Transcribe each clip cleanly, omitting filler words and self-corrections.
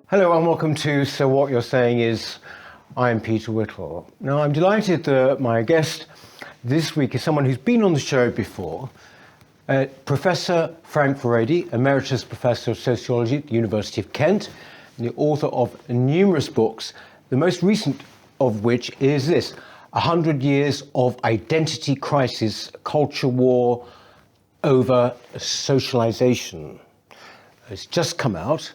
Hello and welcome to So What You're Saying Is. I'm Peter Whittle. Now I'm delighted that my guest this week is someone who's been on the show before, Professor Frank Furedi, Emeritus Professor of Sociology at the University of Kent, and the author of numerous books, the most recent of which is this, 100 Years of Identity Crisis, Culture War Over Socialization. It's just come out.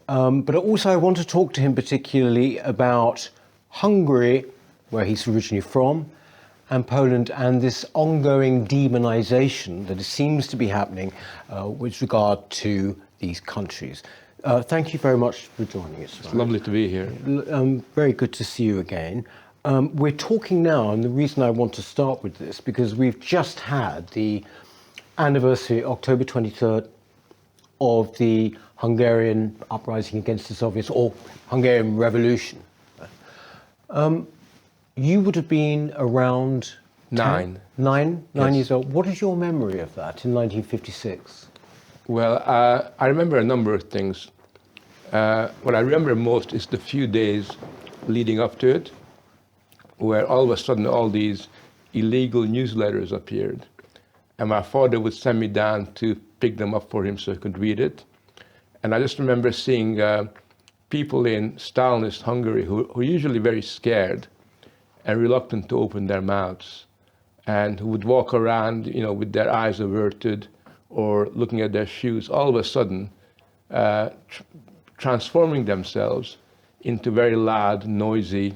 But also I want to talk to him particularly about Hungary, where he's originally from, and Poland, and this ongoing demonization that seems to be happening with regard to these countries. Thank you very much for joining us. It's lovely to be here. Very good to see you again. We're talking now, and the reason I want to start with this, because we've just had the anniversary, October 23rd, of the Hungarian uprising against the Soviets, or Hungarian Revolution. You would have been around Nine years old. What is your memory of that in 1956? Well, I remember a number of things. What I remember most is the few days leading up to it, where all of a sudden all these illegal newsletters appeared. And my father would send me down to pick them up for him so he could read it. And I just remember seeing people in Stalinist Hungary who were usually very scared and reluctant to open their mouths, and who would walk around, with their eyes averted or looking at their shoes, all of a sudden transforming themselves into very loud, noisy,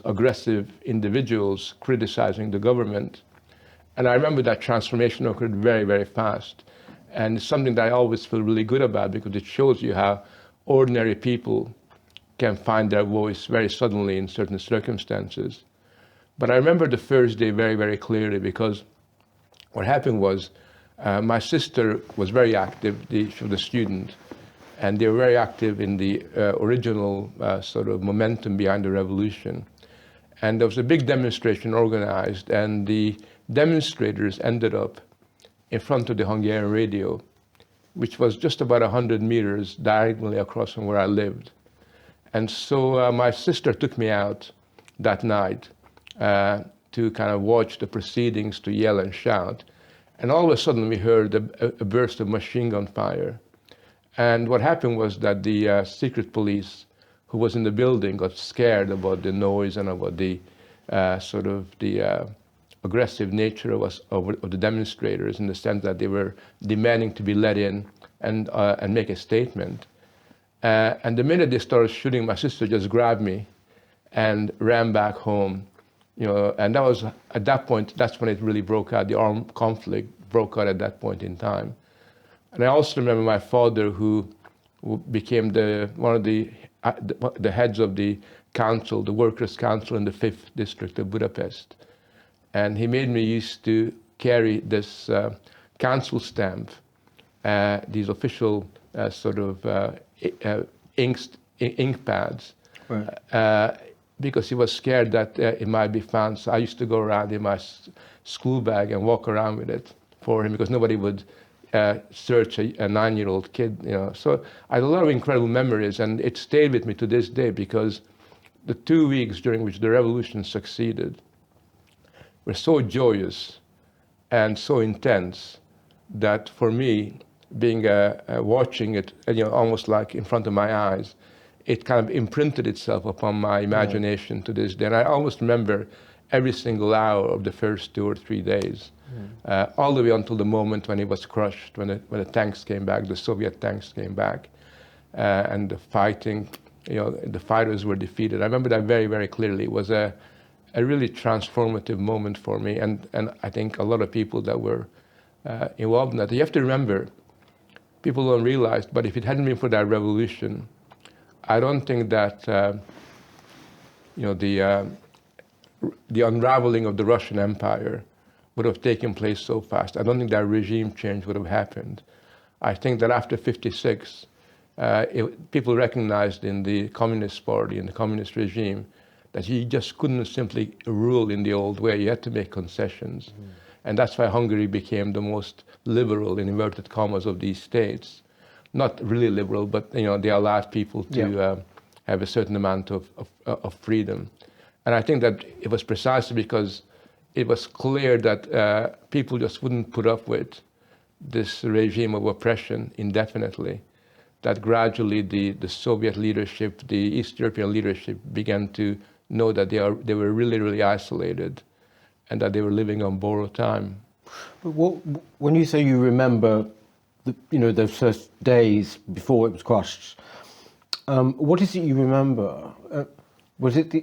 aggressive individuals criticizing the government. And I remember that transformation occurred very, very fast. And it's something that I always feel really good about, because it shows you how ordinary people can find their voice very suddenly in certain circumstances. But I remember the first day very, very clearly, because what happened was my sister was very active. She was a student, and they were very active in the original sort of momentum behind the revolution. And there was a big demonstration organized, and the demonstrators ended up in front of the Hungarian radio, which was just about 100 meters diagonally across from where I lived. And so my sister took me out that night to kind of watch the proceedings, to yell and shout. And all of a sudden we heard a burst of machine gun fire. And what happened was that the secret police who was in the building got scared about the noise and about the aggressive nature of the demonstrators, in the sense that they were demanding to be let in and make a statement. And the minute they started shooting, my sister just grabbed me and ran back home. And that was, at that point, that's when it really broke out. The armed conflict broke out at that point in time. And I also remember my father, who became one of the heads of the council, the workers' council in the 5th district of Budapest. And he made me used to carry this council stamp, these official ink pads, right. Because he was scared that it might be found. So I used to go around in my school bag and walk around with it for him, because nobody would search a 9-year-old kid. So I had a lot of incredible memories, and it stayed with me to this day, because the 2 weeks during which the revolution succeeded were so joyous and so intense that, for me, being watching it, almost like in front of my eyes, it kind of imprinted itself upon my imagination to this day. And I almost remember every single hour of the first 2 or 3 days, all the way until the moment when it was crushed, when the tanks came back, the Soviet tanks came back, and the fighting, the fighters were defeated. I remember that very, very clearly. It was a really transformative moment for me, and I think a lot of people that were involved in that. You have to remember, people don't realize, but if it hadn't been for that revolution, I don't think that the unraveling of the Russian Empire would have taken place so fast. I don't think that regime change would have happened. I think that after '56, people recognized in the Communist Party, in the communist regime, that you just couldn't simply rule in the old way. You had to make concessions. And that's why Hungary became the most liberal, in inverted commas, of these states. not really liberal, but they allowed people to have a certain amount of freedom. And I think that it was precisely because it was clear that people just wouldn't put up with this regime of oppression indefinitely, that gradually the Soviet leadership, the East European leadership began to know that they were really, really isolated and that they were living on borrowed time. But when you say you remember those first days before it was crushed, what is it you remember? Was it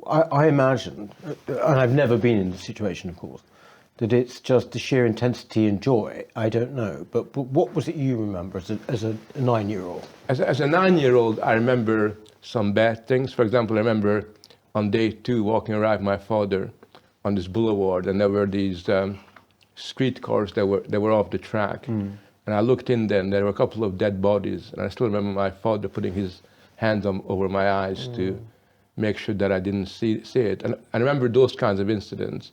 I imagine, and I've never been in the situation, of course, that it's just the sheer intensity and joy. I don't know, but what was it you remember as a 9-year-old? As a 9-year-old, I remember some bad things. For example, I remember on day 2 walking around with my father on this boulevard, and there were these streetcars that were off the track. And I looked in there, and there were a couple of dead bodies, and I still remember my father putting his hands over my eyes to make sure that I didn't see it. And I remember those kinds of incidents.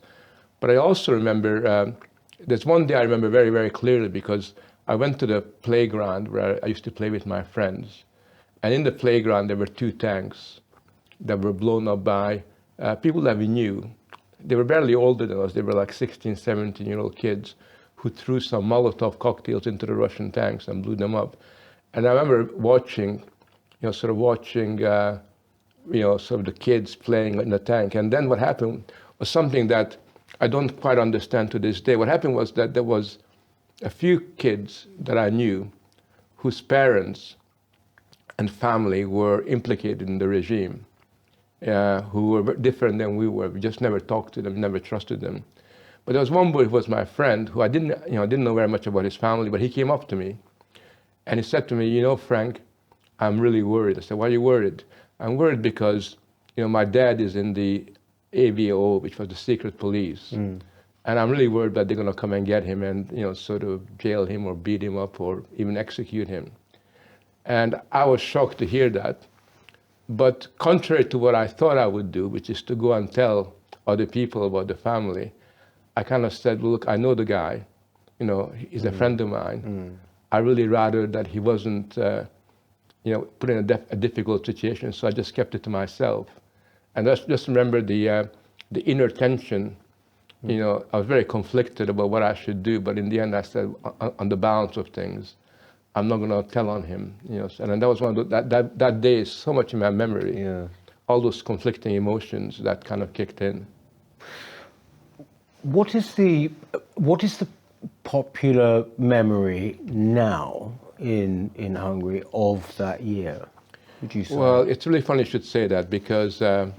But I also remember, there's one day I remember very, very clearly, because I went to the playground where I used to play with my friends. And in the playground, there were 2 tanks that were blown up by people that we knew. They were barely older than us. They were like 16, 17-year-old kids who threw some Molotov cocktails into the Russian tanks and blew them up. And I remember watching, sort of the kids playing in the tank. And then what happened was something that I don't quite understand to this day. What happened was that there was a few kids that I knew whose parents and family were implicated in the regime, who were different than we were. We just never talked to them, never trusted them. But there was one boy who was my friend, who I didn't know very much about his family, but he came up to me and he said to me, Frank, I'm really worried. I said, why are you worried? I'm worried because, my dad is in the AVO, which was the secret police. And I'm really worried that they're going to come and get him and, sort of jail him or beat him up or even execute him. And I was shocked to hear that. But contrary to what I thought I would do, which is to go and tell other people about the family, I kind of said, look, I know the guy, he's a friend of mine. I really rather that he wasn't, put in a difficult situation, so I just kept it to myself. And just remember the inner tension. I was very conflicted about what I should do, but in the end I said, on the balance of things, I'm not going to tell on him. And that was one of that day is so much in my memory. Yeah. All those conflicting emotions that kind of kicked in. What is the popular memory now in Hungary of that year, would you say? Well, it's really funny you should say that, because I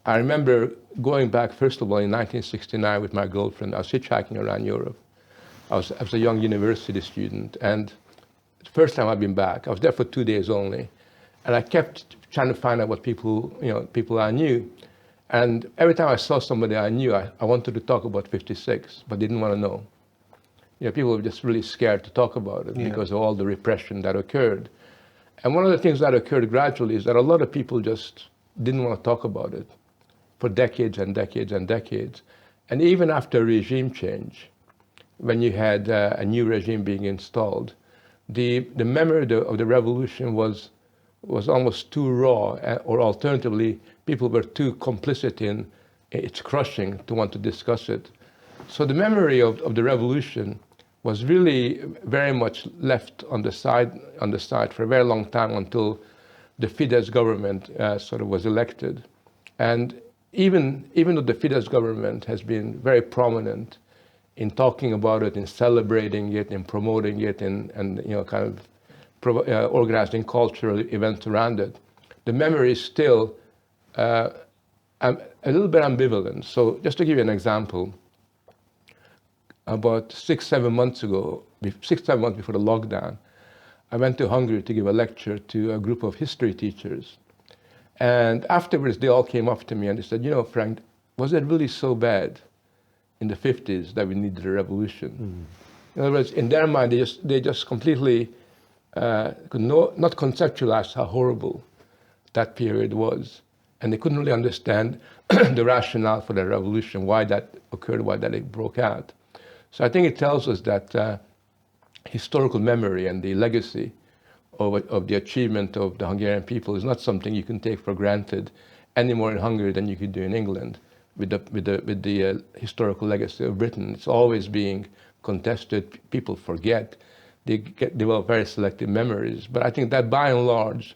remember going back, first of all, in 1969 with my girlfriend. I was hitchhiking around Europe. I was a young university student, and the first time I've been back, I was there for 2 days only, and I kept trying to find out what people I knew. And every time I saw somebody I knew, I wanted to talk about 56, but didn't want to know. People were just really scared to talk about it because of all the repression that occurred. And one of the things that occurred gradually is that a lot of people just didn't want to talk about it for decades and decades and decades. And even after regime change, when you had a new regime being installed, the memory of the revolution was almost too raw, or alternatively, people were too complicit in its crushing to want to discuss it. So the memory of the revolution was really very much left on the side for a very long time, until the Fidesz government sort of was elected. And even though the Fidesz government has been very prominent in talking about it, in celebrating it, in promoting it, and kind of organizing cultural events around it, the memory is still a little bit ambivalent. So just to give you an example, about 6-7 months before the lockdown, I went to Hungary to give a lecture to a group of history teachers. And afterwards, they all came up to me and they said, Frank, was it really so bad in the 50s that we needed a revolution? In other words, in their mind, they just completely could not conceptualize how horrible that period was. And they couldn't really understand the rationale for the revolution, why that occurred, why that it broke out. So I think it tells us that historical memory and the legacy of the achievement of the Hungarian people is not something you can take for granted any more in Hungary than you could do in England with the historical legacy of Britain. It's always being contested. People forget. They develop very selective memories. But I think that by and large,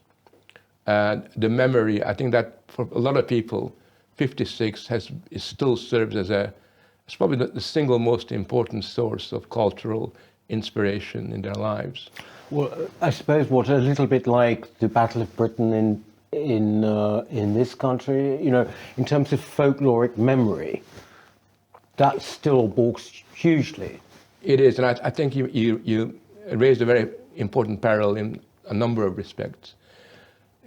the memory, I think that for a lot of people, 56 still serves as it's probably the single most important source of cultural inspiration in their lives. Well, I suppose a little bit like the Battle of Britain in this country, you know, in terms of folkloric memory, that still balks hugely. It is, and I think you raised a very important parallel in a number of respects.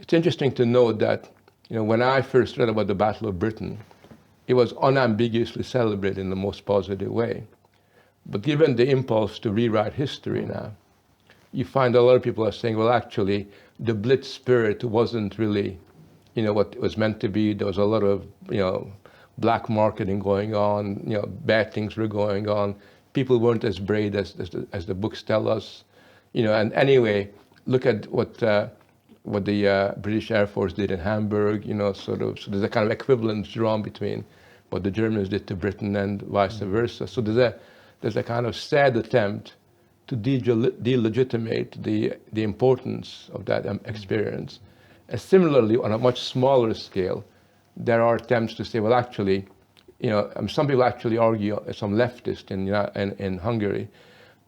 It's interesting to note that, you know, when I first read about the Battle of Britain, it was unambiguously celebrated in the most positive way. But given the impulse to rewrite history now, you find a lot of people are saying, well, actually, the Blitz spirit wasn't really, you know, what it was meant to be. There was a lot of, you know, black marketing going on, you know, bad things were going on. People weren't as brave as the books tell us, you know. And anyway, look at what the British Air Force did in Hamburg, you know, sort of. So there's a kind of equivalence drawn between what the Germans did to Britain and vice versa. So there's a kind of sad attempt to delegitimate the importance of that experience. And similarly, on a much smaller scale, there are attempts to say, well, actually, you know, some people actually argue, some leftists in Hungary,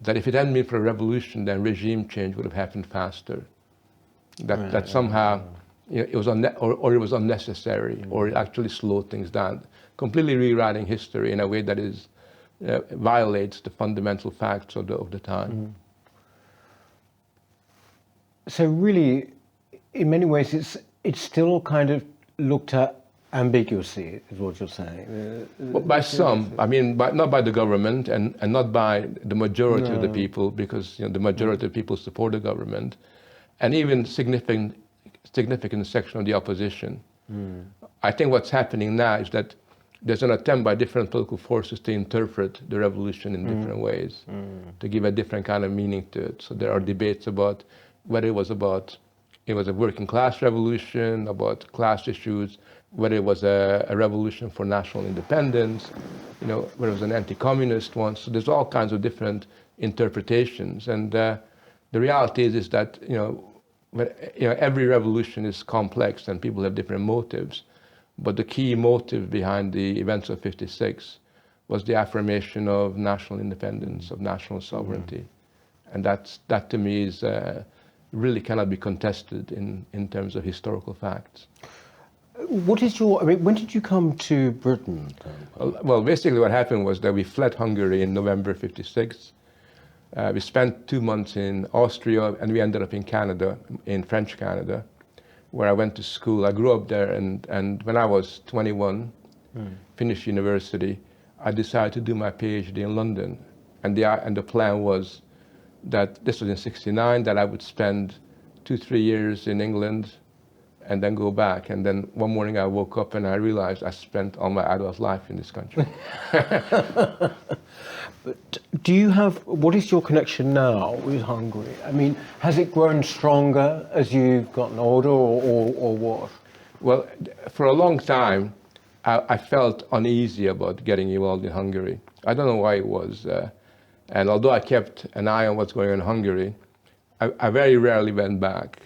that if it hadn't been for a revolution, then regime change would have happened faster. That somehow, you know, it was it was unnecessary, or it actually slowed things down, completely rewriting history in a way that is violates the fundamental facts of the time. So really, in many ways, it's still kind of looked at ambiguously, is what you're saying. Well, by some, I mean, not by the government and not by the majority of the people, because, you know, the majority of people support the government, and even significant section of the opposition. I think what's happening now is that there's an attempt by different political forces to interpret the revolution in different ways, to give a different kind of meaning to it. So there are debates about whether it was a working class revolution, about class issues, whether it was a revolution for national independence, you know, whether it was an anti-communist one. So there's all kinds of different interpretations. And the reality is that, you know, every revolution is complex and people have different motives. But the key motive behind the events of 56 was the affirmation of national independence, of national sovereignty. And that to me is really cannot be contested in terms of historical facts. When did you come to Britain? Well, basically what happened was that we fled Hungary in November 56. We spent 2 months in Austria, and we ended up in Canada, in French Canada, where I went to school. I grew up there, and when I was 21, finished university, I decided to do my PhD in London. And the plan was that this was in '69, that I would spend 2-3 years in England and then go back. And then one morning I woke up and I realized I spent all my adult life in this country. But what is your connection now with Hungary? I mean, has it grown stronger as you've gotten older, or what? Well, for a long time, I felt uneasy about getting involved in Hungary. I don't know why it was. And although I kept an eye on what's going on in Hungary, I very rarely went back.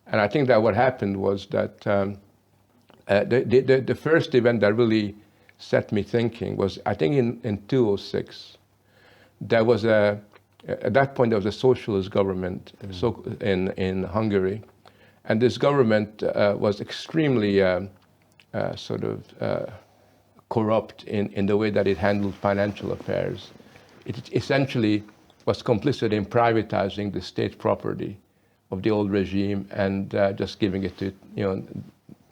And I think that what happened was that the first event that really set me thinking was, I think in 2006, there was at that point there was a socialist government in Hungary, and this government was extremely corrupt in the way that it handled financial affairs. It essentially was complicit in privatizing the state property of the old regime and just giving it to, you know,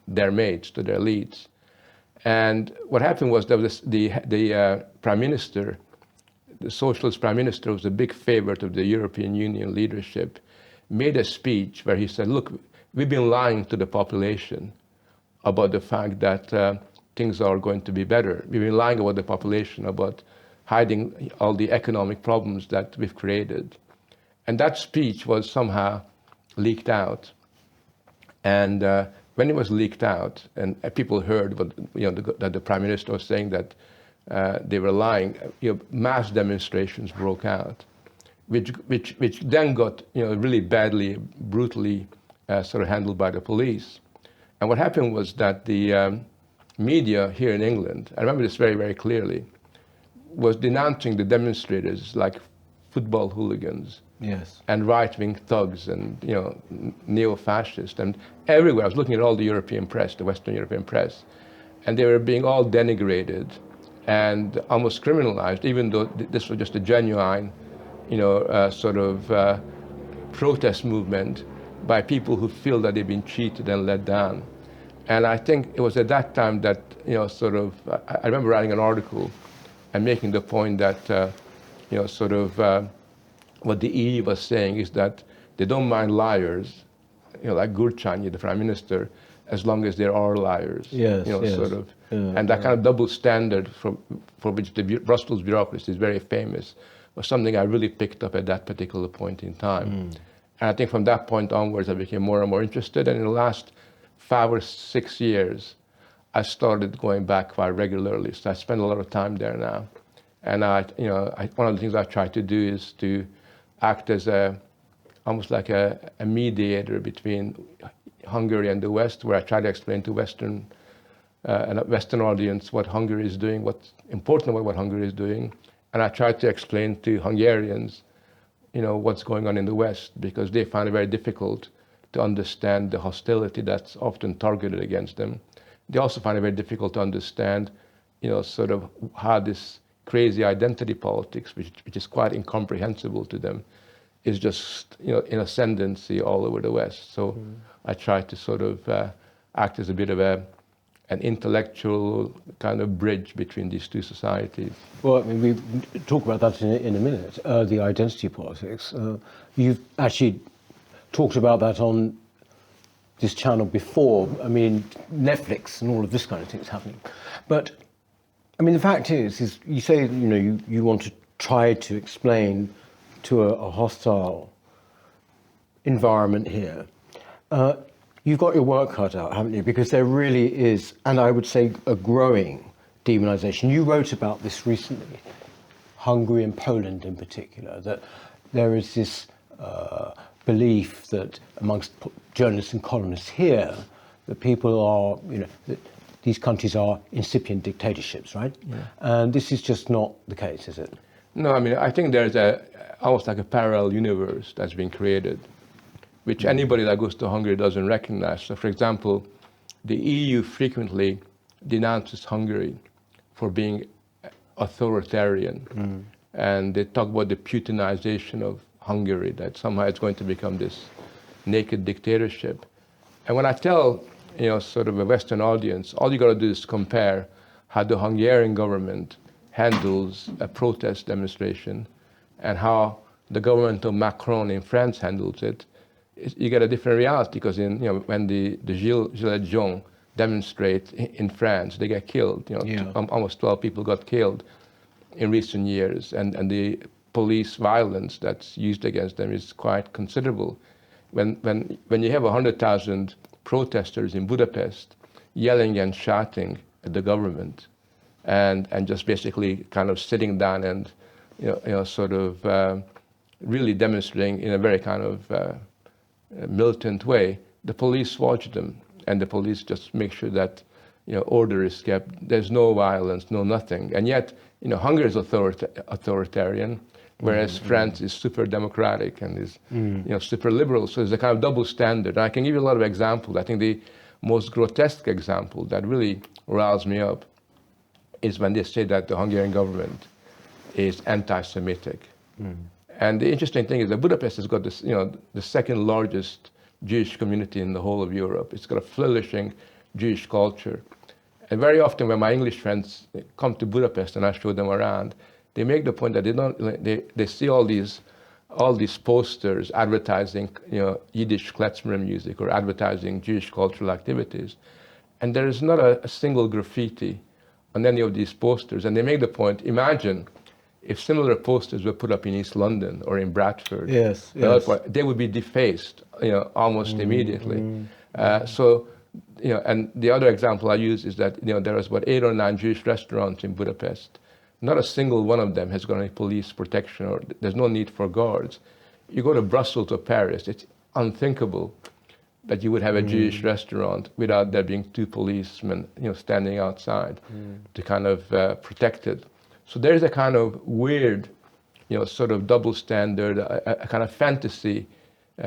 their mates, to their elites. And what happened was that the prime minister, the socialist prime minister, was a big favorite of the European Union leadership, made a speech where he said, look, we've been lying to the population about the fact that things are going to be better. We've been lying about the population, about hiding all the economic problems that we've created. And that speech was somehow leaked out. And when it was leaked out, and people heard what, that the Prime Minister was saying that they were lying, mass demonstrations broke out, which then got really badly, brutally sort of handled by the police. And what happened was that the media here in England, I remember this very, very clearly, was denouncing the demonstrators like football hooligans. Yes. And right-wing thugs and neo-fascists, and everywhere. I was looking at all the European press, the Western European press, and they were being all denigrated and almost criminalized, even though this was just a genuine, sort of protest movement by people who feel that they've been cheated and let down. And I think it was at that time that I remember writing an article and making the point that what the EU was saying is that they don't mind liars, like Gurcsány, the Prime Minister, as long as there are liars. Yes, And that kind of double standard for which the Brussels bureaucracy is very famous was something I really picked up at that particular point in time. And I think from that point onwards, I became more and more interested. And in the last 5 or 6 years, I started going back quite regularly. So I spend a lot of time there now. And one of the things I try to do is to act as almost like a mediator between Hungary and the West, where I try to explain to Western audience what Hungary is doing, what's important about what Hungary is doing, and I try to explain to Hungarians, what's going on in the West, because they find it very difficult to understand the hostility that's often targeted against them. They also find it very difficult to understand, sort of how this crazy identity politics, which is quite incomprehensible to them, is just in ascendancy all over the West. So I try to sort of act as a bit of an intellectual kind of bridge between these two societies. Well, I mean, we talk about that in a minute. The identity politics. You've actually talked about that on this channel before. I mean, Netflix and all of this kind of thing is happening, but. I mean, the fact is you say, you want to try to explain to a hostile environment here. You've got your work cut out, haven't you? Because there really is, and I would say, a growing demonization. You wrote about this recently, Hungary and Poland in particular, that there is this belief that amongst journalists and columnists here, that people are, that these countries are incipient dictatorships, right? Yeah. And this is just not the case, is it? No, I mean, I think there's almost like a parallel universe that's been created, which anybody that goes to Hungary doesn't recognize. So, for example, the EU frequently denounces Hungary for being authoritarian. And they talk about the Putinization of Hungary, that somehow it's going to become this naked dictatorship. And when I tell sort of a Western audience, all you got to do is compare how the Hungarian government handles a protest demonstration and how the government of Macron in France handles it. You get a different reality, because when the Gilets jaunes demonstrate in France, they get killed. Almost 12 people got killed in recent years, and the police violence that's used against them is quite considerable. When you have 100,000 protesters in Budapest yelling and shouting at the government, and just basically kind of sitting down and sort of really demonstrating in a very kind of militant way, the police watch them, and the police just make sure that order is kept. There's no violence, no nothing, and yet Hungary is authoritarian, whereas France is super democratic and is super liberal. So there's a kind of double standard. And I can give you a lot of examples. I think the most grotesque example that really riles me up is when they say that the Hungarian government is anti-Semitic. And the interesting thing is that Budapest has got this, the second largest Jewish community in the whole of Europe. It's got a flourishing Jewish culture. And very often when my English friends come to Budapest and I show them around, they make the point that they see all these posters advertising, Yiddish klezmer music or advertising Jewish cultural activities. And there is not a single graffiti on any of these posters. And they make the point, imagine if similar posters were put up in East London or in Bradford, Yes, the other yes. part, they would be defaced, almost immediately. So, and the other example I use is that, there was about 8 or 9 Jewish restaurants in Budapest. Not a single one of them has got any police protection, or there's no need for guards. You go to Brussels or Paris, it's unthinkable that you would have a Jewish restaurant without there being 2 policemen, standing outside to kind of protect it. So there's a kind of weird, sort of double standard, a kind of fantasy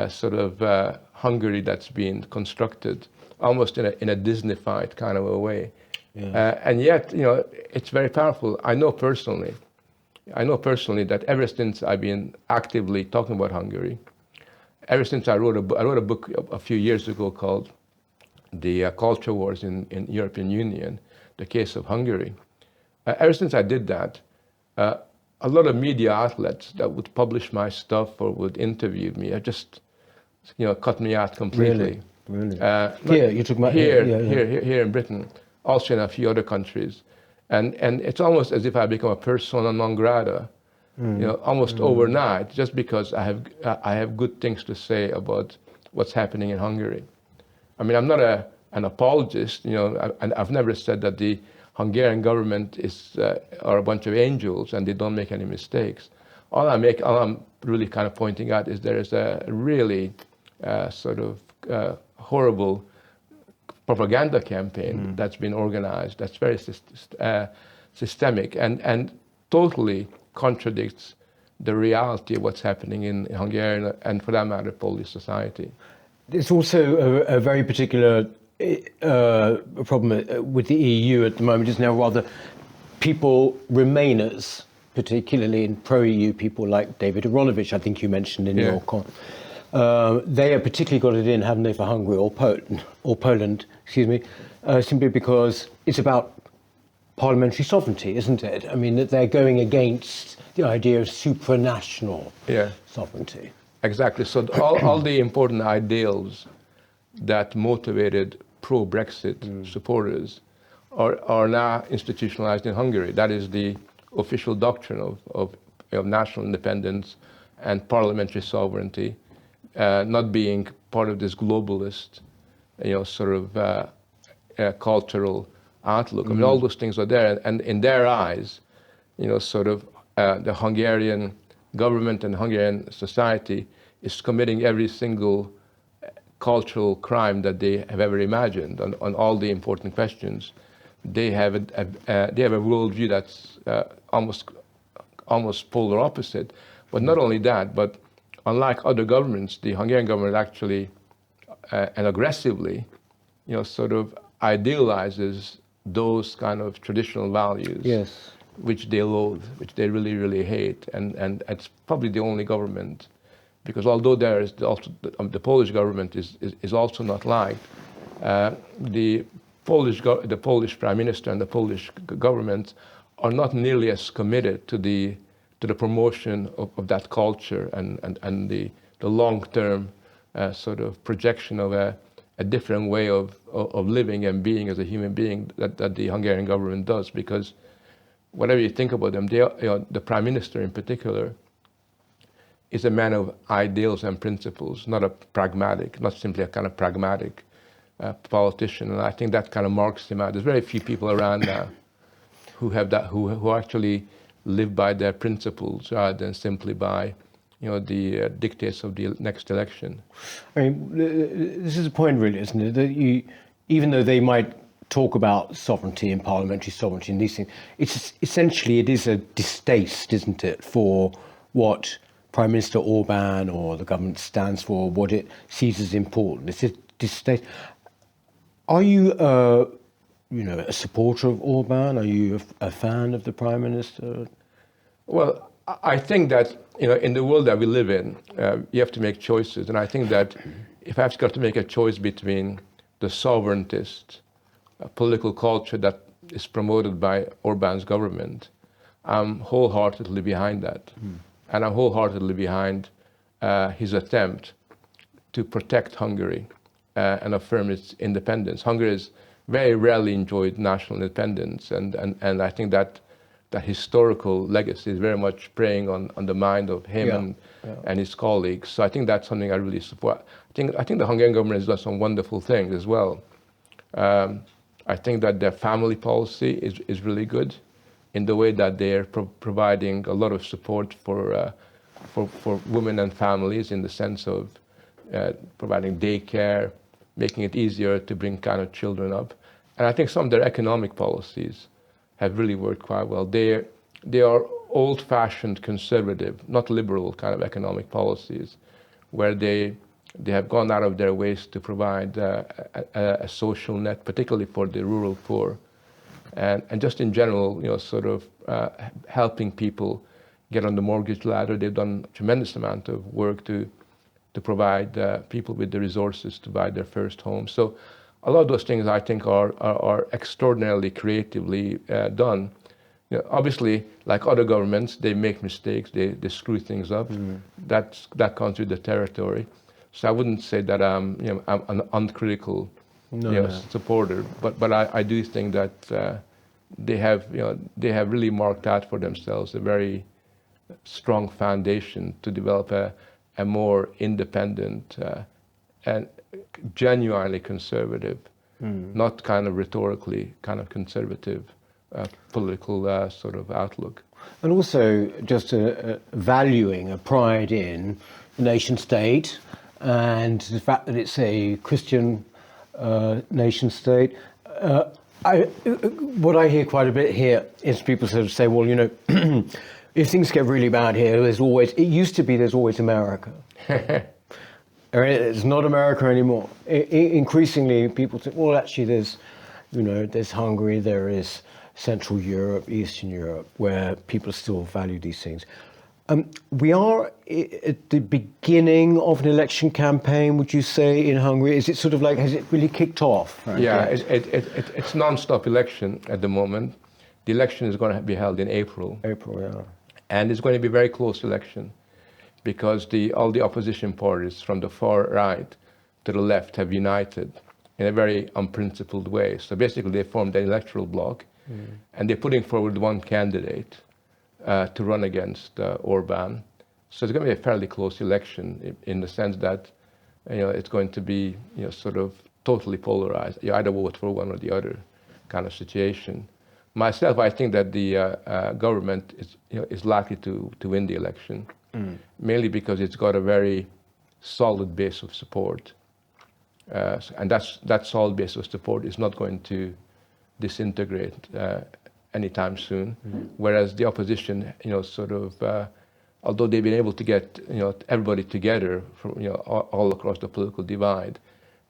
sort of Hungary that's been constructed almost in a Disney-fied kind of a way. Yeah. And yet, it's very powerful. I know personally that ever since I've been actively talking about Hungary, ever since I wrote a book a few years ago called The Culture Wars in European Union, The Case of Hungary. Ever since I did that, a lot of media outlets that would publish my stuff or would interview me have just, cut me out completely. Really? Here, you're talking about here in Britain, also in a few other countries. And it's almost as if I become a persona non grata, almost overnight, just because I have good things to say about what's happening in Hungary. I mean, I'm not an apologist, and I've never said that the Hungarian government are a bunch of angels and they don't make any mistakes. All I'm really kind of pointing out is there is a really sort of horrible propaganda campaign that's been organized, that's very systemic and totally contradicts the reality of what's happening in Hungarian and, for that matter, Polish society. There's also a very particular problem with the EU at the moment is now rather people, Remainers, particularly in pro-EU people like David Aronovich, I think you mentioned in your comment. They have particularly got it in, haven't they, for Hungary or Poland, simply because it's about parliamentary sovereignty, isn't it? I mean, that they're going against the idea of supranational sovereignty. Exactly. So all the important ideals that motivated pro-Brexit supporters are now institutionalized in Hungary. That is the official doctrine of national independence and parliamentary sovereignty, not being part of this globalist, sort of cultural outlook. I mean, all those things are there, and in their eyes, sort of the Hungarian government and Hungarian society is committing every single cultural crime that they have ever imagined on all the important questions. They have a worldview that's almost polar opposite. But not only that, but unlike other governments, the Hungarian government actually and aggressively, sort of idealizes those kind of traditional values, which they loathe, which they really, really hate, and it's probably the only government. Because although there is also the Polish government is also not liked, the Polish Prime Minister and the Polish government are not nearly as committed to the promotion of that culture and the long-term sort of projection of a different way of living and being as a human being that the Hungarian government does. Because whatever you think about them, the Prime Minister in particular is a man of ideals and principles, not simply a kind of pragmatic politician. And I think that kind of marks him out. There's very few people around now who have that, who actually live by their principles rather than simply by, the dictates of the next election. I mean, this is a point, really, isn't it? That even though they might talk about sovereignty and parliamentary sovereignty and these things, it is a distaste, isn't it, for what Prime Minister Orban or the government stands for, what it sees as important. It's a distaste. Are you, a supporter of Orban? Are you a fan of the Prime Minister? Well, I think that, in the world that we live in, you have to make choices. And I think that if I've got to make a choice between the sovereigntist political culture that is promoted by Orban's government, I'm wholeheartedly behind that. And I'm wholeheartedly behind his attempt to protect Hungary and affirm its independence. Hungary has very rarely enjoyed national independence, and I think that that historical legacy is very much preying on the mind of him and his colleagues. So I think that's something I really support. I think the Hungarian government has done some wonderful things as well. I think that their family policy is really good in the way that they're providing a lot of support for women and families, in the sense of providing daycare, making it easier to bring kind of children up. And I think some of their economic policies have really worked quite well. They are old-fashioned conservative, not liberal kind of economic policies, where they have gone out of their ways to provide a social net, particularly for the rural poor, and just in general, sort of helping people get on the mortgage ladder. They've done a tremendous amount of work to provide people with the resources to buy their first home. So a lot of those things I think are extraordinarily creatively done. Obviously, like other governments, they make mistakes, they screw things up. That comes with the territory. So I wouldn't say that I'm an uncritical supporter, but I do think that they have really marked out for themselves a very strong foundation to develop a more independent and genuinely conservative, not kind of rhetorically kind of conservative political sort of outlook. And also just valuing a pride in the nation state and the fact that it's a Christian nation state. What I hear quite a bit here is people sort of say, well, if things get really bad here, there's always America. It's not America anymore. Increasingly, people think, well, actually, there's Hungary, there is Central Europe, Eastern Europe, where people still value these things. We are at the beginning of an election campaign, would you say, in Hungary? Is it sort of like, has it really kicked off? Yeah, it's non-stop election at the moment. The election is going to be held in April. And it's going to be a very close election, because all the opposition parties from the far right to the left have united in a very unprincipled way. So basically they formed an electoral bloc, and they're putting forward one candidate to run against Orban. So it's going to be a fairly close election in the sense that it's going to be sort of totally polarized. You either vote for one or the other kind of situation. Myself, I think that the government is likely to win the election, mainly because it's got a very solid base of support, and that solid base of support is not going to disintegrate anytime soon. Whereas the opposition, sort of, although they've been able to get everybody together from all across the political divide,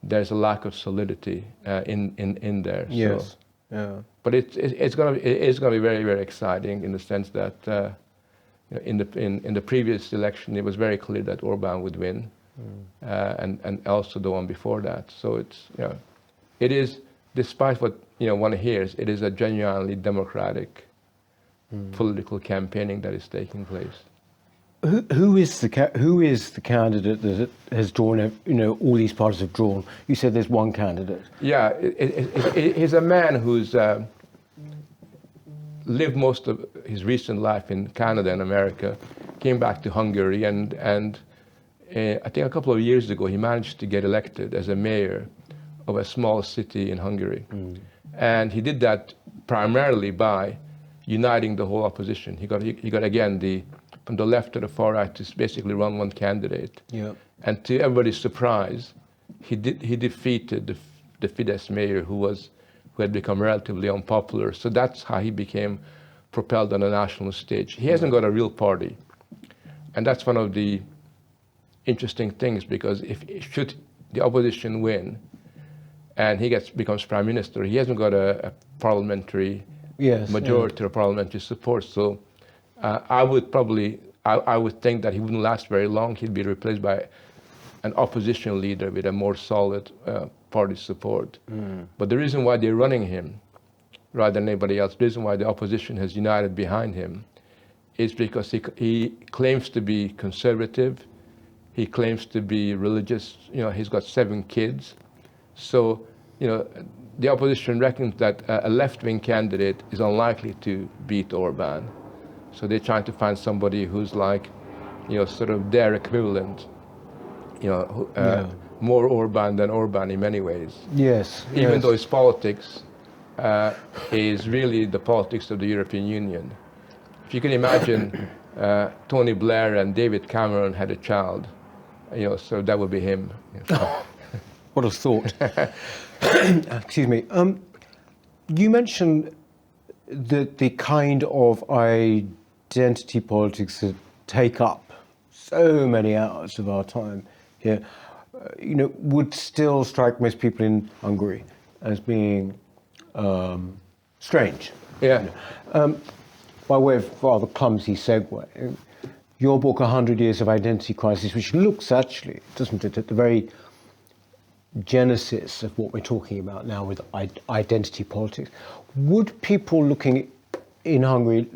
there's a lack of solidity in there. Yes. So, yeah. But it's going to be very, very exciting, in the sense that in the previous election it was very clear that Orban would win, and also the one before that. So it is, despite what one hears, it is a genuinely democratic political campaigning that is taking place. Who is the candidate that has drawn all these parties have drawn? You said there's one candidate. Yeah, he's a man who's lived most of his recent life in Canada and America, came back to Hungary, and I think a couple of years ago he managed to get elected as a mayor of a small city in Hungary. And he did that primarily by uniting the whole opposition. He got again from the left to the far right to basically run one candidate. Yeah. And to everybody's surprise, he defeated the Fidesz mayor who had become relatively unpopular. So that's how he became propelled on the national stage. He hasn't got a real party. And that's one of the interesting things, because should the opposition win and he becomes prime minister, he hasn't got a parliamentary majority or parliamentary support. So I would think that he wouldn't last very long. He'd be replaced by an opposition leader with a more solid party support. But the reason why they're running him rather than anybody else, the reason why the opposition has united behind him, is because he claims to be conservative. He claims to be religious. He's got 7 kids. So the opposition reckons that a left-wing candidate is unlikely to beat Orban. So they're trying to find somebody who's like, sort of their equivalent, more Orban than Orban in many ways. Yes. Even though his politics is really the politics of the European Union. If you can imagine Tony Blair and David Cameron had a child, so that would be him. What a thought. Excuse me. You mentioned that the kind of identity politics that take up so many hours of our time here, would still strike most people in Hungary as being strange. Yeah. By way of rather clumsy segue, your book, 100 Years of Identity Crisis, which looks actually, doesn't it, at the very genesis of what we're talking about now with identity politics. Would people looking in Hungary,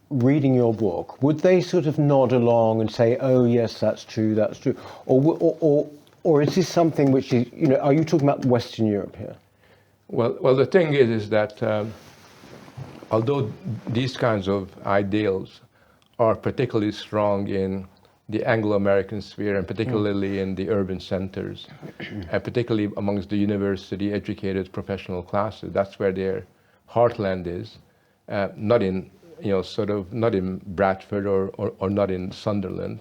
reading your book, would they sort of nod along and say, oh yes, that's true, or is this something which is, are you talking about Western Europe here? Well, the thing is that although these kinds of ideals are particularly strong in the Anglo-American sphere, and particularly in the urban centers, and particularly amongst the university-educated professional classes, that's where their heartland is, not in, not in Bradford or not in Sunderland.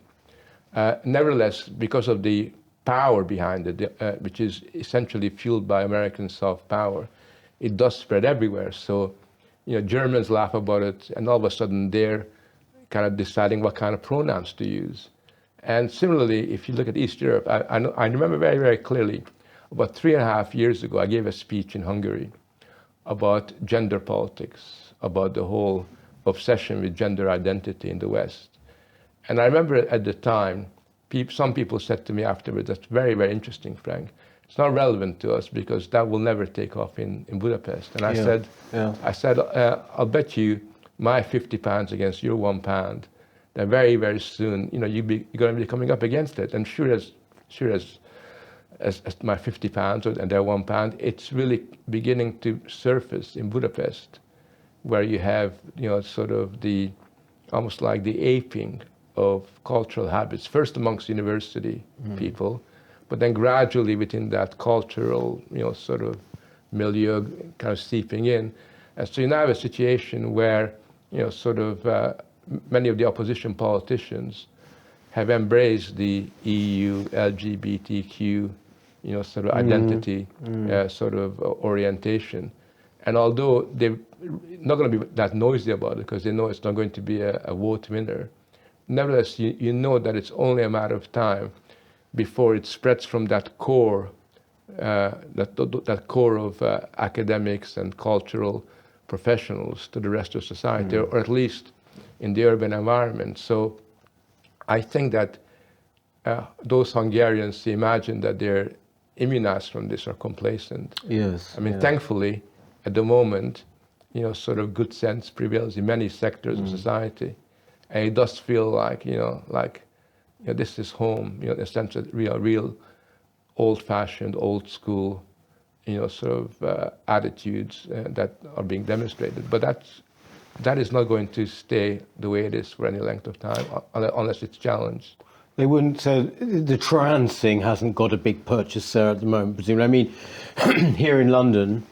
Nevertheless, because of the power behind it, which is essentially fueled by American soft power, it does spread everywhere. So, Germans laugh about it, and all of a sudden they're kind of deciding what kind of pronouns to use. And similarly, if you look at East Europe, I remember very, very clearly, about 3.5 years ago, I gave a speech in Hungary about gender politics, about the whole obsession with gender identity in the West. And I remember at the time, some people said to me afterwards, that's very, very interesting, Frank. It's not relevant to us because that will never take off in Budapest. And I said, I'll bet you my £50 against your £1, that very, very soon, you're going to be coming up against it. And sure as my £50 and their £1, it's really beginning to surface in Budapest, where you have, sort of almost like the aping of cultural habits, first amongst university people, but then gradually within that cultural, sort of milieu kind of seeping in. And so you now have a situation where, sort of many of the opposition politicians have embraced the EU LGBTQ, sort of identity, sort of orientation. And although they're not going to be that noisy about it because they know it's not going to be a vote winner, nevertheless, you know that it's only a matter of time before it spreads from that core, that core of academics and cultural professionals to the rest of society, or at least in the urban environment. So I think that those Hungarians imagine that they're immunized from this or complacent. Yes. I mean, thankfully, at the moment, sort of good sense prevails in many sectors of society. And it does feel like, this is home, in a sense of real old-fashioned, old school, sort of attitudes that are being demonstrated. But that is not going to stay the way it is for any length of time, unless it's challenged. They wouldn't say the trans thing hasn't got a big purchase there at the moment, presumably. I mean, here in London,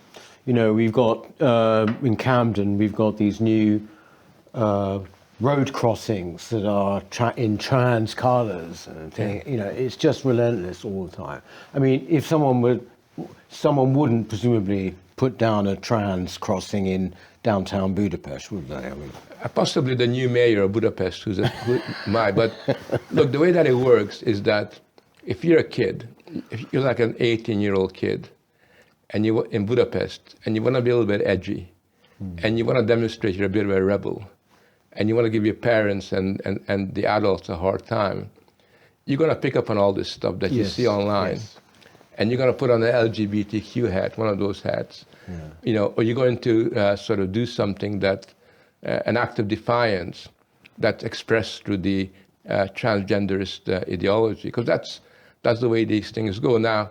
we've got, in Camden, we've got these new road crossings that are in trans colours and things. It's just relentless all the time. I mean, if someone wouldn't presumably put down a trans crossing in downtown Budapest, would they? I mean, possibly the new mayor of Budapest, but look, the way that it works is that if you're a kid, if you're like an 18-year-old kid, and you're in Budapest, and you want to be a little bit edgy, and you want to demonstrate you're a bit of a rebel, and you want to give your parents and the adults a hard time, you're going to pick up on all this stuff that you see online. Yes. And you're going to put on an LGBTQ hat, one of those hats, or you're going to sort of do something that, an act of defiance that's expressed through the transgenderist ideology, because that's the way these things go. Now,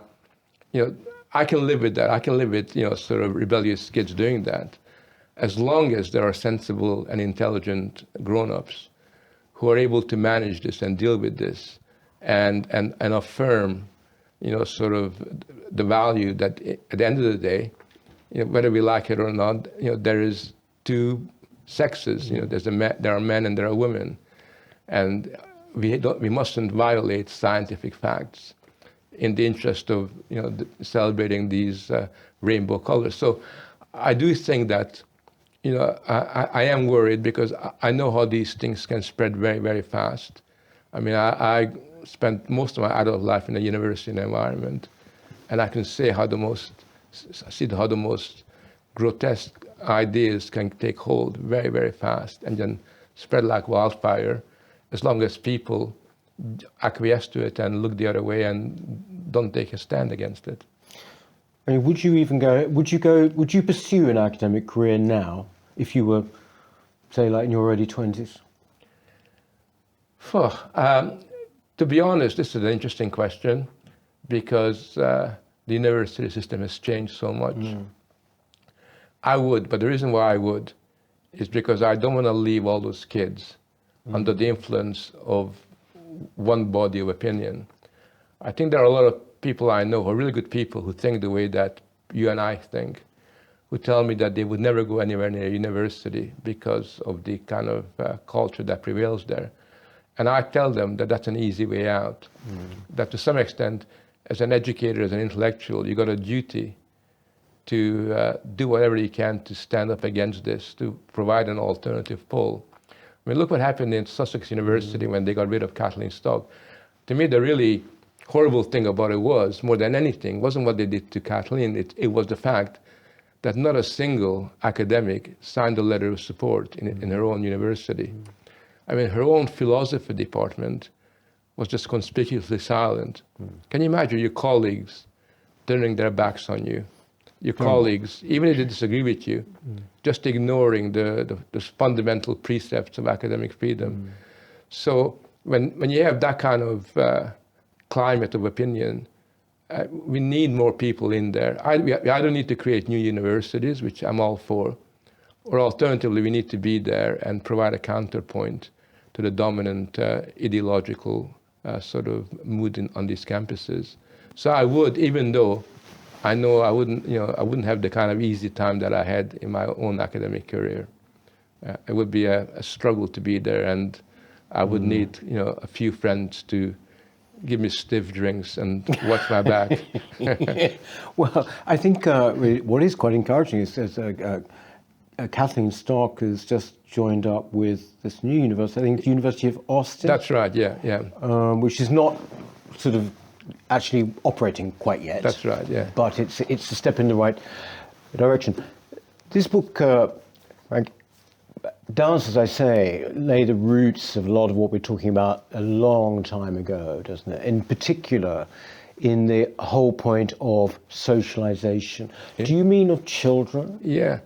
I can live with that. I can live with, sort of rebellious kids doing that, as long as there are sensible and intelligent grown-ups who are able to manage this and deal with this and affirm, sort of the value that at the end of the day, whether we like it or not, there is two sexes. There are men and there are women, and we mustn't violate scientific facts in the interest of celebrating these rainbow colors. So I do think that I am worried because I know how these things can spread very, very fast. I mean, I spent most of my adult life in a university environment, and I can see how the most grotesque ideas can take hold very, very fast and then spread like wildfire, as long as people acquiesce to it and look the other way and don't take a stand against it. I mean, would you pursue an academic career now if you were, say, like in your early 20s? To be honest, this is an interesting question because the university system has changed so much. I would, but the reason why I would is because I don't want to leave all those kids under the influence of one body of opinion. I think there are a lot of people I know who are really good people who think the way that you and I think, who tell me that they would never go anywhere near university because of the kind of culture that prevails there. And I tell them that that's an easy way out, that to some extent, as an educator, as an intellectual, you got a duty to do whatever you can to stand up against this, to provide an alternative pole. I mean, look what happened in Sussex University when they got rid of Kathleen Stock. To me, the really horrible thing about it was, more than anything, wasn't what they did to Kathleen, it was the fact that not a single academic signed a letter of support in her own university. I mean, her own philosophy department was just conspicuously silent. Can you imagine your colleagues turning their backs on you? Your colleagues, even if they disagree with you, just ignoring the fundamental precepts of academic freedom. So when you have that kind of climate of opinion, we need more people in there. We either need to create new universities, which I'm all for, or alternatively, we need to be there and provide a counterpoint to the dominant ideological sort of mood on these campuses. So I would, even though I know I wouldn't have the kind of easy time that I had in my own academic career. It would be a struggle to be there, and I would need, a few friends to give me stiff drinks and watch my back. Well, I think what is quite encouraging is Kathleen Stock has just joined up with this new university, I think the University of Austin. That's right, yeah. Which is not sort of actually operating quite yet. That's right, yeah. But it's a step in the right direction. This book does, as I say, lay the roots of a lot of what we're talking about a long time ago, doesn't it? In particular, in the whole point of socialization. Yeah. Do you mean of children? Yeah.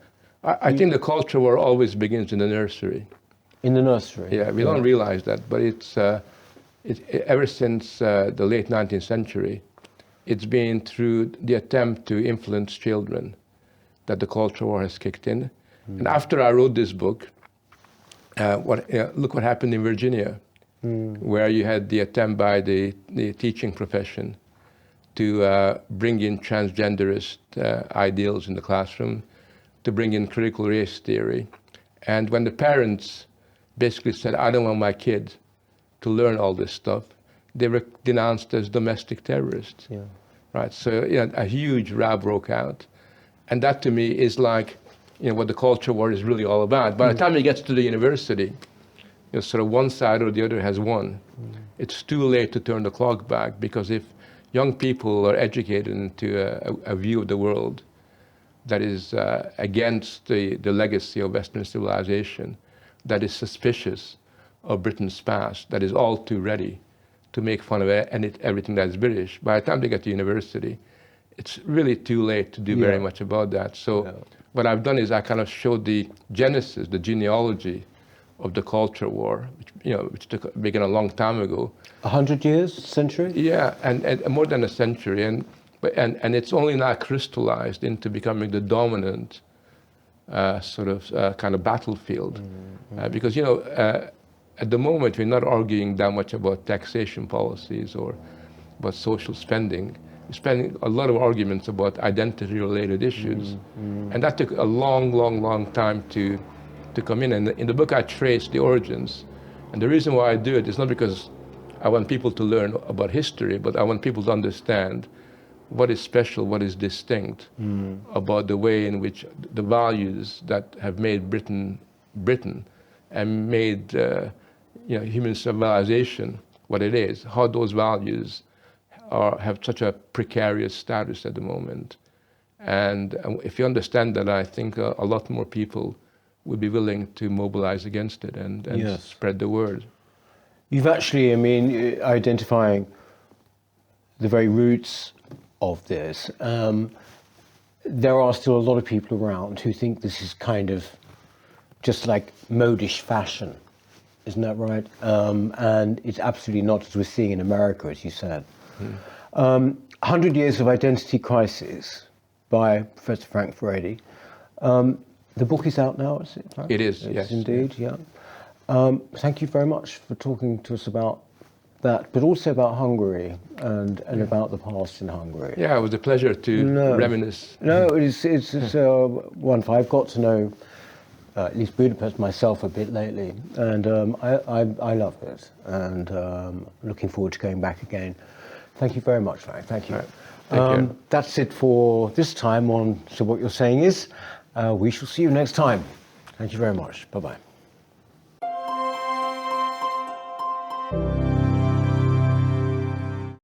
I think the culture war always begins in the nursery. In the nursery? Yeah, we don't realize that, but it's ever since the late 19th century, it's been through the attempt to influence children that the culture war has kicked in. And after I wrote this book, look what happened in Virginia, where you had the attempt by the teaching profession to bring in transgenderist ideals in the classroom, to bring in critical race theory. And when the parents basically said, I don't want my kid to learn all this stuff, they were denounced as domestic terrorists. Yeah. Right? So a huge row broke out. And that to me is like what the culture war is really all about. By the time it gets to the university, sort of one side or the other has won. It's too late to turn the clock back, because if young people are educated into a view of the world that is against the legacy of Western civilization, that is suspicious of Britain's past, that is all too ready to make fun of everything that is British, by the time they get to university, it's really too late to do very much about that. So what I've done is I kind of showed the genesis, the genealogy of the culture war, which began a long time ago. 100 years, century? Yeah, and more than a century. And it's only now crystallized into becoming the dominant kind of battlefield. Because, at the moment, we're not arguing that much about taxation policies or about social spending. We're spending a lot of arguments about identity-related issues. And that took a long, long, long time to come in. And in the book, I trace the origins. And the reason why I do it is not because I want people to learn about history, but I want people to understand what is special, what is distinct about the way in which the values that have made Britain and made human civilization what it is, how those values have such a precarious status at the moment. And if you understand that, I think a lot more people would be willing to mobilize against it and Yes. spread the word. You've actually, identifying the very roots of this, there are still a lot of people around who think this is kind of just like modish fashion. Isn't that right? And it's absolutely not, as we're seeing in America, as you said. 100 Years of Identity Crisis by Professor Frank Furedi. The book is out now, is it? Frank? It is, It's yes. indeed, yeah. Thank you very much for talking to us about that, but also about Hungary and about the past in Hungary. Yeah, it was a pleasure to reminisce. No, it's wonderful. I've got to know at least Budapest myself a bit lately, and I love it, and looking forward to going back again. Thank you very much, Frank. Thank you. Right. Take care. That's it for this time on So What You're Saying Is. We shall see you next time. Thank you very much. Bye-bye.